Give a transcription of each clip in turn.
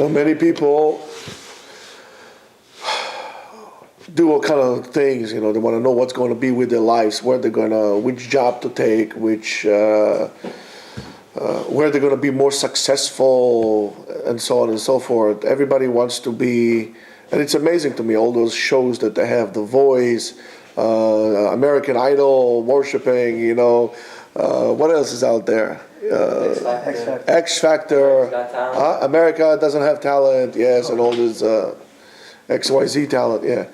Many people do all kind of things. They want to know what's going to be with their lives, where they're going to, which job to take, where they're going to be more successful, and so on and so forth. Everybody wants to be, and it's amazing to me, all those shows that they have, The Voice, American Idol, worshiping, what else is out there? X Factor. America doesn't have talent, yes, and all this XYZ talent, yeah,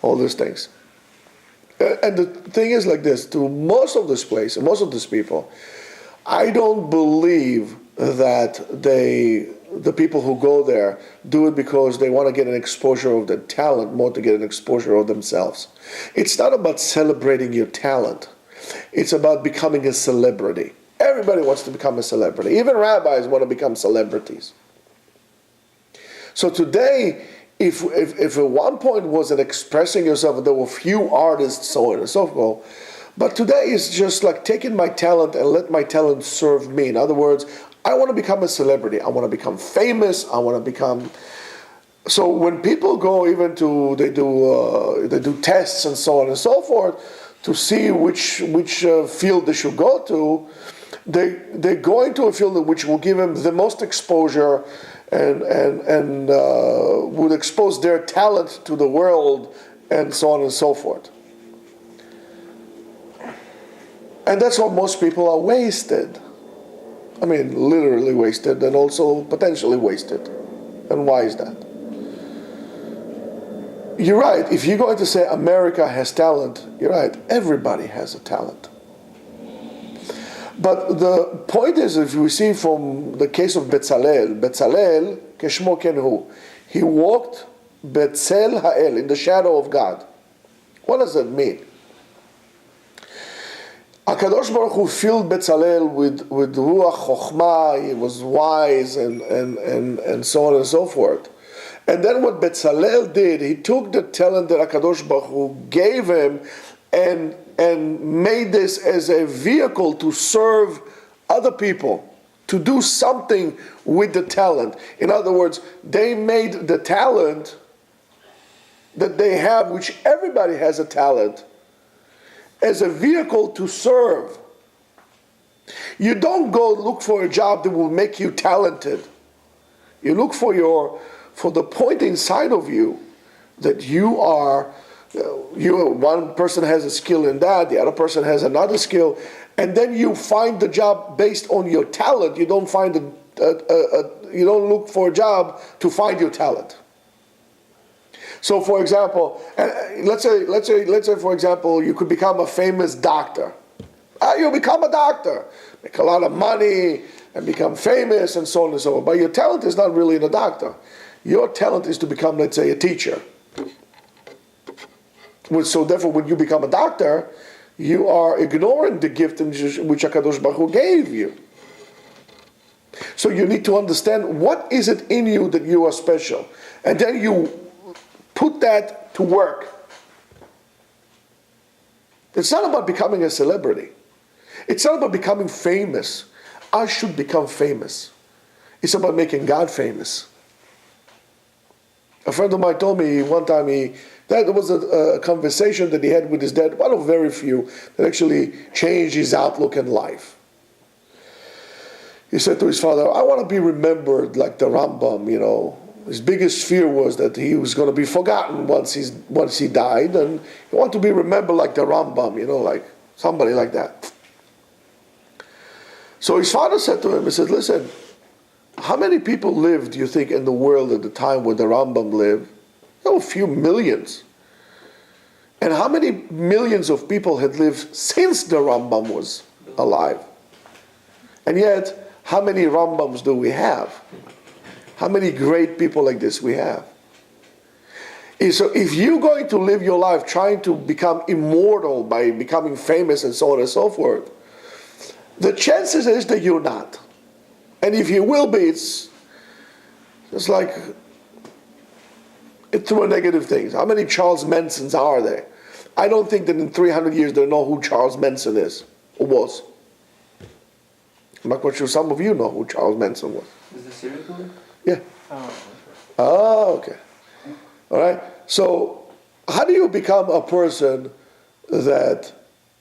all those things. And the thing is like this, to most of this place, most of these people, I don't believe that the people who go there do it because they want to get an exposure of their talent, more to get an exposure of themselves. It's not about celebrating your talent. It's about becoming a celebrity. Everybody wants to become a celebrity. Even rabbis want to become celebrities. So today, if at one point was an expressing yourself, there were few artists, so on and so forth, but today is just like taking my talent and let my talent serve me. In other words, I want to become a celebrity. I want to become famous. I want to become. So when people go even to they do tests and so on and so forth to see which field they should go to, they're going to a field which will give them the most exposure and would expose their talent to the world and so on and so forth. And that's why most people are wasted. I mean, literally wasted and also potentially wasted. And why is that? You're right. If you're going to say America has talent, you're right. Everybody has a talent. But the point is, if we see from the case of Betzalel, Keshmo Kenhu, he walked Betzel Ha'el, in the shadow of God. What does that mean? HaKadosh Baruch Hu filled Betzalel with Ruach Chochmah, he was wise and so on and so forth. And then what Betzalel did, he took the talent that HaKadosh Baruch Hu gave him and made this as a vehicle to serve other people, to do something with the talent. In other words, they made the talent that they have, which everybody has a talent, as a vehicle to serve. You don't go look for a job that will make you talented. You look for the point inside of you that you are. One person has a skill in that, the other person has another skill, and then you find the job based on your talent. You don't you don't look for a job to find your talent. So, for example, let's say, for example, you could become a famous doctor. You become a doctor, make a lot of money, and become famous, and so on and so on. But your talent is not really in a doctor. Your talent is to become, let's say, a teacher. So therefore, when you become a doctor, you are ignoring the gift which HaKadosh Baruch Hu gave you. So you need to understand what is it in you that you are special. And then you put that to work. It's not about becoming a celebrity. It's not about becoming famous. I should become famous. It's about making God famous. A friend of mine told me one time that was a conversation that he had with his dad, one of very few, that actually changed his outlook in life. He said to his father, I want to be remembered like the Rambam, His biggest fear was that he was going to be forgotten once he died, and he wanted to be remembered like the Rambam, like somebody like that. So his father said to him, he said, listen, how many people lived, do you think, in the world at the time when the Rambam lived? There were a few millions. And how many millions of people had lived since the Rambam was alive? And yet, how many Rambams do we have? How many great people like this we have? So if you're going to live your life trying to become immortal by becoming famous and so on and so forth, the chances is that you're not. And if you will be, it's just like it through negative things. How many Charles Mansons are there? I don't think that in 300 years they'll know who Charles Manson is or was. I'm not quite sure some of you know who Charles Manson was. Is this serial killer? Yeah. Oh, Okay. All right. So, how do you become a person that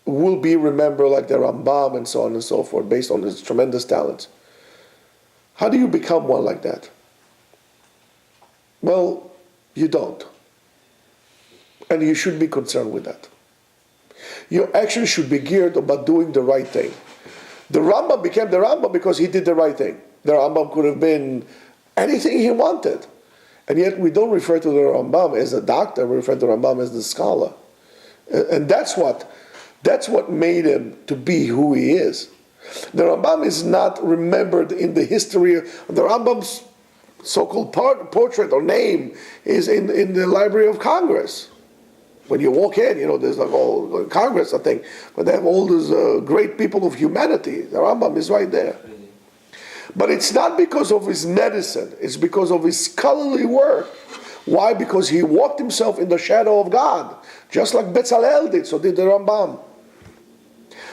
will be remembered like the Rambam and so on and so forth, based on his tremendous talents? How do you become one like that? Well, you don't. And you should be concerned with that. Your action should be geared about doing the right thing. The Rambam became the Rambam because he did the right thing. The Rambam could have been anything he wanted. And yet we don't refer to the Rambam as a doctor, we refer to the Rambam as the scholar. And that's what made him to be who he is. The Rambam is not remembered in the history. The Rambam's so-called portrait or name is in the Library of Congress. When you walk in, there's like all Congress, I think, but they have all those great people of humanity. The Rambam is right there. But it's not because of his medicine, it's because of his scholarly work. Why? Because he walked himself in the shadow of God, just like Bezalel did, so did the Rambam.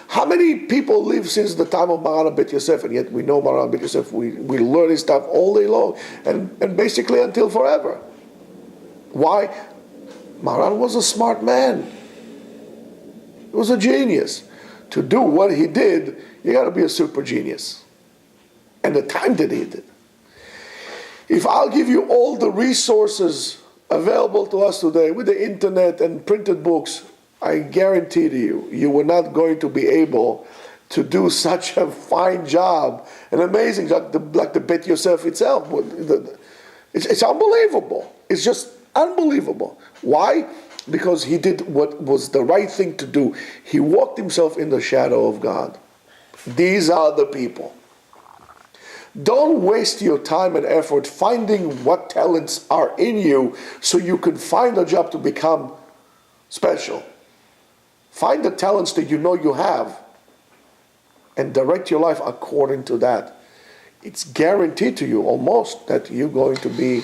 How many people live since the time of Maran Bet Yosef, and yet we know Maran Bet Yosef, we learn his stuff all day long, and basically until forever. Why? Maran was a smart man. He was a genius. To do what he did, you got to be a super genius. And the time that he did. If I'll give you all the resources available to us today with the internet and printed books, I guarantee to you, you were not going to be able to do such a fine job, an amazing job, like the Bet Yosef itself. It's unbelievable. It's just unbelievable. Why? Because he did what was the right thing to do. He walked himself in the shadow of God. These are the people. Don't waste your time and effort finding what talents are in you so you can find a job to become special. Find the talents that you know you have and direct your life according to that. It's guaranteed to you almost that you're going to be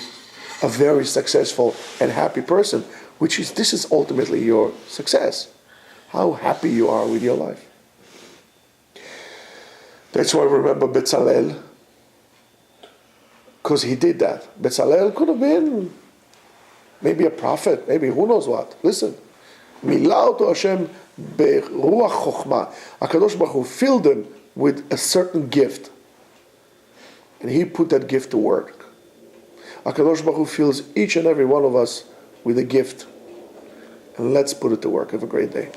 a very successful and happy person, this is ultimately your success. How happy you are with your life. That's why I remember Bezalel, because he did that. Bezalel could have been maybe a prophet, maybe who knows what. Listen, Milah oto Hashem beruach chokhmah. HaKadosh Baruch Hu filled him with a certain gift, and he put that gift to work. HaKadosh Baruch Hu fills each and every one of us with a gift, and let's put it to work. Have a great day.